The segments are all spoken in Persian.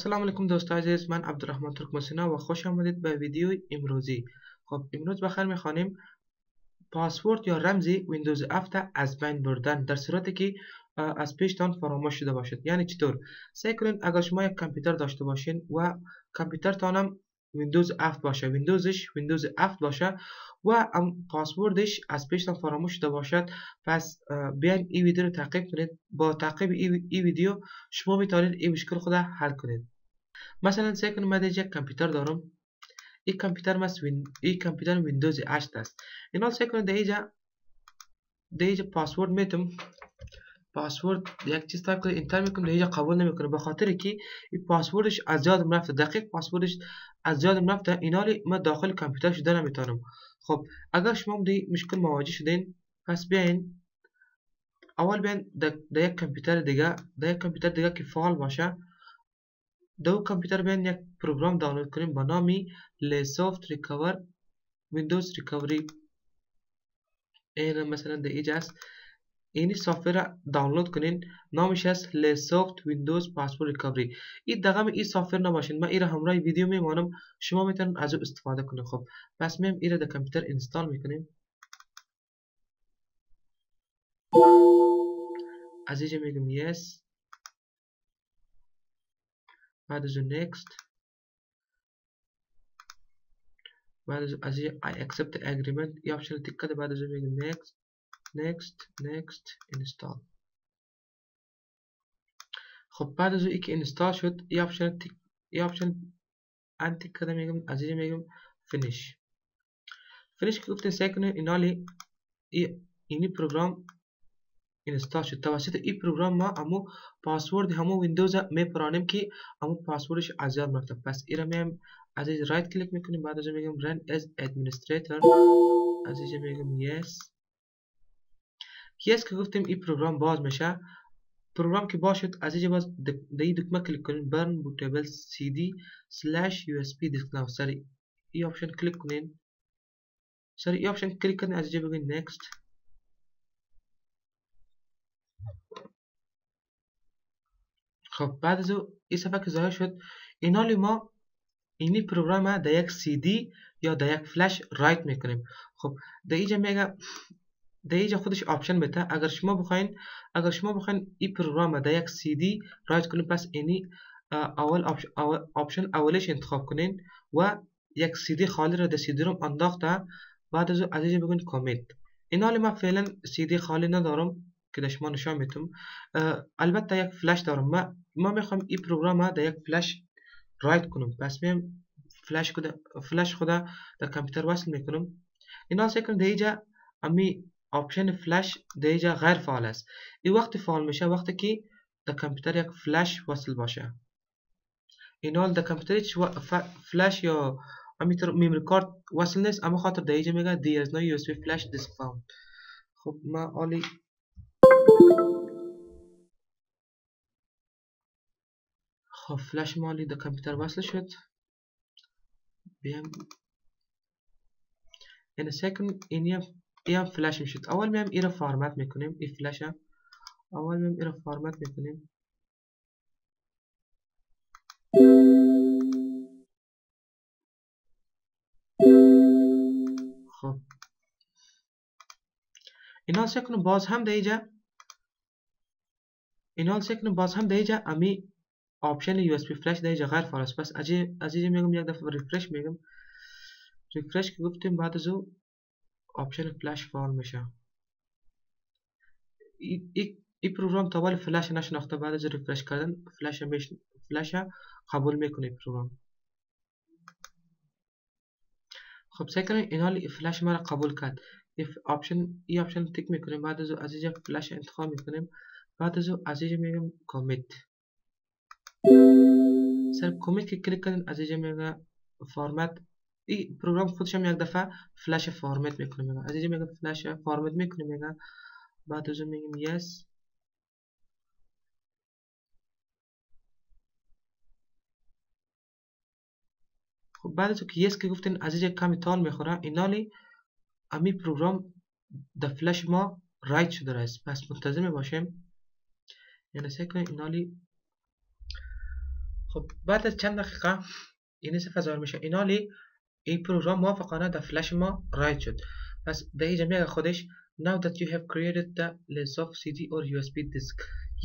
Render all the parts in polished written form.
السلام علیکم دوستان عزیز، من عبدالرحمن ترکمن‌سینا و خوش آمدید به ویدیوی امروزی. خب امروز بخیر میخوانیم پاسورد یا رمزی ویندوز 7 از بین بردن در صورتی که از پیشتان فراموش شده باشد. یعنی چطور؟ سعی کنید اگر شما یک کامپیوتر داشته باشین و کامپیوترتان هم ویندوز 7 باشه، ویندوز 7 باشه و پاسوردش از پیشتان فراموش شده باشد، پس بیاین این ویدیو رو تعقیب کنید. با تعقیب این ویدیو شما میتونید این مشکل خود حل کنید. مثلا سعی کنید من یک کامپیوتر دارم. این کامپیوتر ویندوز 8 است. اینا سعی کنید در اینجا پاسورد میتم. پاسورد یک چیز تایپ کنید انتر میکنم، در اینجا قبول نمیکنه به خاطر که این پاسوردش از یادم رفته، دقیق پاسوردش از یادم رفته. اینالی من داخل کامپیوتر شده نمیتونم. خب اگر شما با مشکل مواجه شدین، پس بیاین اول بیاین در یک کامپیوتر دیگه که فعال باشه، دو کامپیوتر بیاین یک پروگرام دانلود کنیم با نامی لیسافت ریکاور ویندوز ریکاوری. این مثلا در اینجا است. این سافر را دانلود کنین، نامش است لیسافت ویندوز پاسورد ریکاوری. این دغم این سافر نباشین، من این را همراه ویدیو میمانم، شما میتونید از او استفاده کنید. خب پس میم این را در کامپیوتر اینستال میکنیم. از اینجا میگم yes، بعد از next، بعد از اینجا I accept the agreement، این آپشن تیک کرده، بعد از میگم next install. خب بعد از اینکه اینستال شد این آپشن تیک کرده، میگم از اینجا میگم finish که گفتین سعی کنید اینی پروگرام اینستال شد. توسط این پروگرام ما همو پاسورد همو ویندوز میپرانیم که همو پاسوردش از یاد رفته. پس این را میم از اینجا رایت کلیک میکنیم، بعد از میگم run as administrator، از اینجا میگم yes که گفتیم این پروگرام باز میشه. پروگرام که باز شد از اینجا باز در این دکمه کلیک کنین burn bootable cd/usb disk now. سری این آپشن کلیک کنین، از اینجا بگین next. خب بعد از این صفحه که ظاهر شد، اینالی ما اینی پروگرام در یک سی دی یا در یک فلش رایت میکنیم. خب در اینجا خودش آپشن میده. اگر شما بخواین این پروگرام در یک سی دی رایت کنین، پس اینی آپشن اولش انتخاب کنین و یک سی دی خالی را در سی دی روم انداخته. بعد از اینجا بگین کامیت. اینالی ما فعلا سی دی خالی ندارم که شما نشان میتم. البته یک فلش دارم. ما میخوام این پروگرام در یک فلش رایت کنم، پس میم فلش خدا در کامپیوتر وصل میکنم. اینا سعی کنم در اینجا امی آپشن فلش در اینجا غیر فعال است. این وقتی فعال میشه وقتی که در کامپیوتر یک فلش وصل باشه. اینا در کامپیوتر فلش یا میموری کارت وصل نیست، اما خاطر در اینجا میگه there is no USB flash disk found. خب ما عالی خب فلش مالی در کامپیوتر وصل شد. بیام این سکند این فلش میشد. اول میام این رو فرمت میکنیم. این فلش اول میام این رو فرمت میکنیم. خب اینا سکند باز هم در اینجا امی آپشن یو اس بی فلش در اینجا غیر فعال است. پس از اینجا میگم یک دفعه ریفرش میگم. ریفرش که گفتیم بعد از او آپشن فلش فعال میشه. این پروگرام تا ولی فلش نشناخته، بعد از ریفرش کردن فلش قبول میکنه پروگرام. خب سعی کنید اینالی فلش ما را قبول کرد. این آپشن تیک میکنیم، بعد از اینجا فلش انتخاب میکنیم، بعد از اینجا میگم کامیت. سر کامیت که کلیک کردین از اینجا میگه فرمت. این پروگرام خودش هم یک دفعه فلش فرمت میکنه. از اینجا میگه فلش فرمت میکنه، میگه بعد از میگیم yes. خب بعد از که yes که گفتین از اینجا کمی تال میخوره، اینالی امی پروگرام در فلش ما رایت شده است. پس منتظر باشیم. یعنی سعی کنیم اینالی. خب بعد از چند دقیقه این صفحه ظاهر میشه. اینالی این پروگرام موافقانه در فلش ما رایت شد. پس در اینجا میگه خودش now that you have created the Lesoft CD or USB disk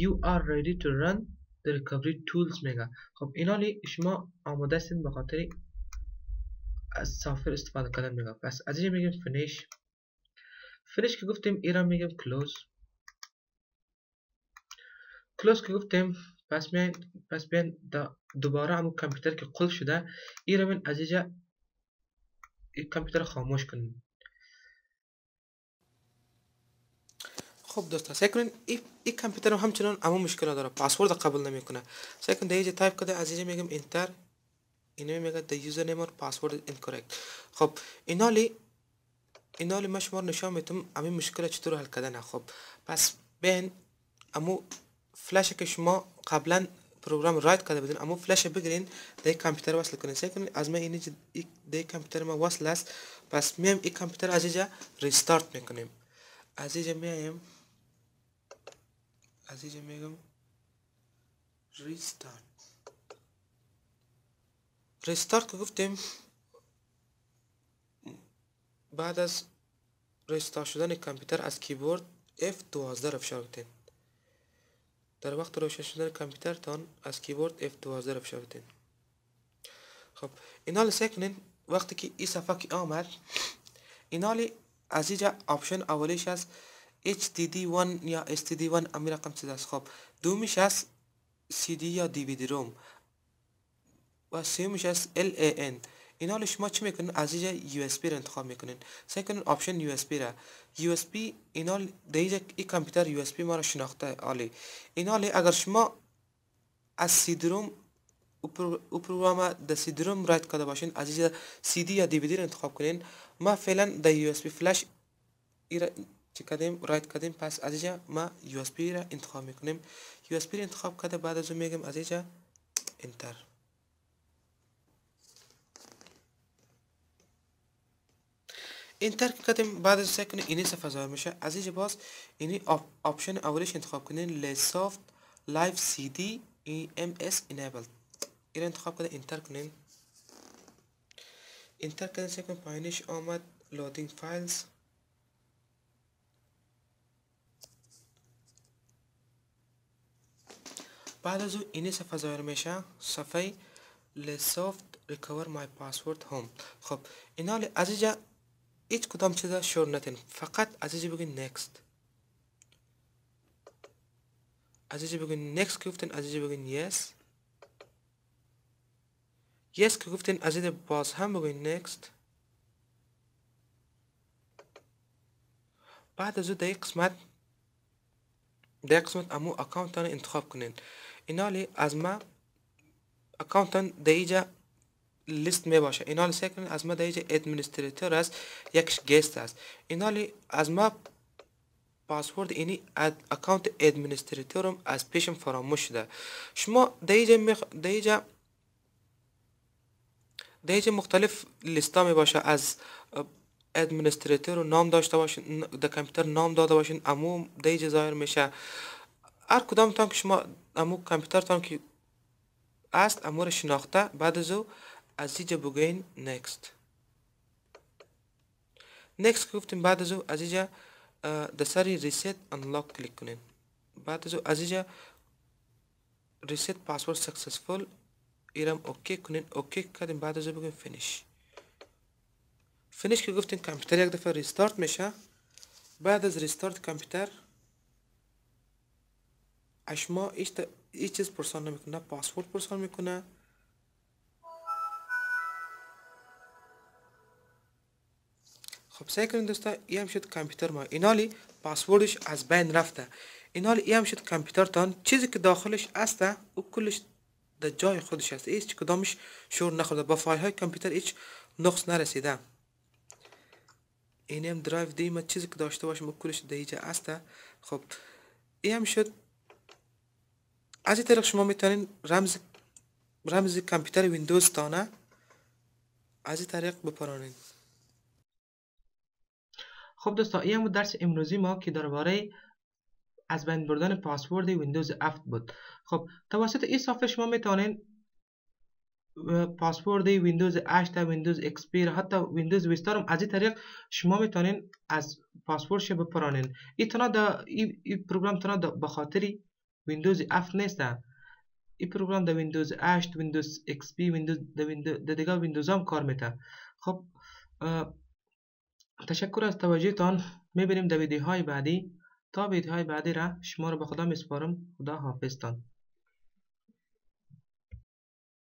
you are ready to run the recovery tools میگه. خب اینالی شما آماده هستید به خاطر از سافر استفاده کردن میگه. پس از اینجا میگیم فینیش که گفتیم ایرا میگیم کلوز که گفتیم پس بیاین دوباره همون کامپیوتر که قلب شده ایرا من از اینجا این کامپیوتر خاموش کنیم. خب دوستا سعی کنین این کامپیوتر هم همچنان اما مشکل داره، پاسورد قبول نمیکنه. سعی کن اینجا تایپ کرده از اینجا میگم انتر، اینو میگه the username or password incorrect. خب اینالی من شما رو نشان میتونم همین مشکل چطور حل کردن. خب پس بین امو فلش که شما قبلا پروگرام رایت کرده بودین امو فلش بگیرین در کامپیوتر وصل کنین. سعی کنین از من اینجا در کامپیوتر ما وصل است. پس میایم این کامپیوتر از اینجا ریستارت میکنیم. از اینجا میایم میگم ریستارت که گفتیم بعد از ریستارت شدن کامپیوتر از کیبورد F12 رو فشار بدین. در وقت روشن شدن کامپیوتر تان از کیبورد F12 رو فشار بدین. خب اینالی سعی کنین وقتی که این صفحه که آمد اینالی از اینجا آپشن اولیش از HDD1 یا STD1 امی رقم چیز است. خب دومیش از CD یا DVD روم و سومیش از LAN. اینا شما چی میکنین؟ از اینجا USB رو انتخاب میکنین. سعی کنین آپشن USB را USB اینا دیگه این کامپیوتر USB ما رو شناخته عالی. اینا اگر شما از CD روم او پروگرام در CD روم رایت کرده باشین از اینجا CD یا DVD رو انتخاب کنین. ما فعلا در USB فلش چی کردیم رایت کردیم. پس از اینجا ما USB را انتخاب میکنیم. USB را انتخاب کرده بعد از اون میگم از اینجا انتر. انتر کردیم بعد از سعی کنیم این صفحه ظاهر میشه. از اینجا باز این آپشن اولش انتخاب کنین Lesoft Live CD EMS Enabled. این انتخاب کرده انتر کنین. انتر کردن سعی کنیم پایینش آمد Loading Files. بعد از اون این صفحه ظاهر میشه صفحه Lesoft Recover My Password Home. خب اینا از اینجا هیچ کدام چیزا شور نتین، فقط از اینجا بگین next. از اینجا بگین next که گفتین از اینجا بگین yes. yes که گفتین از اینجا باز هم بگین next. بعد از اون در قسمت امو اکاونتان انتخاب کنین. اینالی از ما اکاونتان در اینجا لیست می باشه. اینالی سعی کنین از ما در اینجا ادمنستریتور است یکش گست است. اینالی از ما پاسورد اینی اکاونت ادمنستریتورم از پیشم فراموش شده. شما در اینجا مختلف لیستا می باشه از ادمنستریتور نام داشته باشین در کامپیوتر نام داده باشین امو در اینجا ظاهر میشه. هر کدام تان که شما امو کامپیوتر تان که است امو رو شناخته. بعد از اینجا بگین next که گفتیم بعد از اینجا در سری ریست انلاک کلیک کنین. بعد از اینجا ریست پاسورد سکسسفول ایرم اوکی کنین. اوکی کردیم بعد از بگیم فینیش که گفتین کامپیوتر یک دفعه ریستارت میشه. بعد از ریستارت کامپیوتر اشما هیچ چیز پرسان نمیکنه، پاسورد پرسان میکنه. خب سعی کنین دوستا این هم شد کامپیوتر ما. اینالی پاسوردش از بین رفته. اینالی این هم شد کامپیوتر تان. چیزی که داخلش هسته او کلش در جای خودش هست. هیچ کدامش شور نخورده. با فایل های کامپیوتر هیچ نقص نرسیده. این هم درایو دیما چیزی که داشته باشم او کلش در اینجا هسته. خب این هم شد. از این طریق شما میتونین رمز کامپیوتر ویندوز تانه از این طریق بپرانین. خب دوستا این هم درس امروزی ما که درباره از بین بردن پاسورد ویندوز 7 بود. خب توسط این صفحه شما میتونین پاسورد ویندوز 8 ویندوز XP را حتی ویندوز ویستا رو از این طریق شما میتونین از پاسوردش بپرانین. این تنها این پروگرام تنها به خاطر ویندوز 7 نیست. این پروگرام در ویندوز 8 ویندوز XP ویندوز در دیگه ویندوز هم کار میده. خب تشکر از توجهتان. میبینیم در ویدیوهای بعدی. تا ویدیوهای بعدی را شما رو به خدا میسپارم. خدا حافظتان.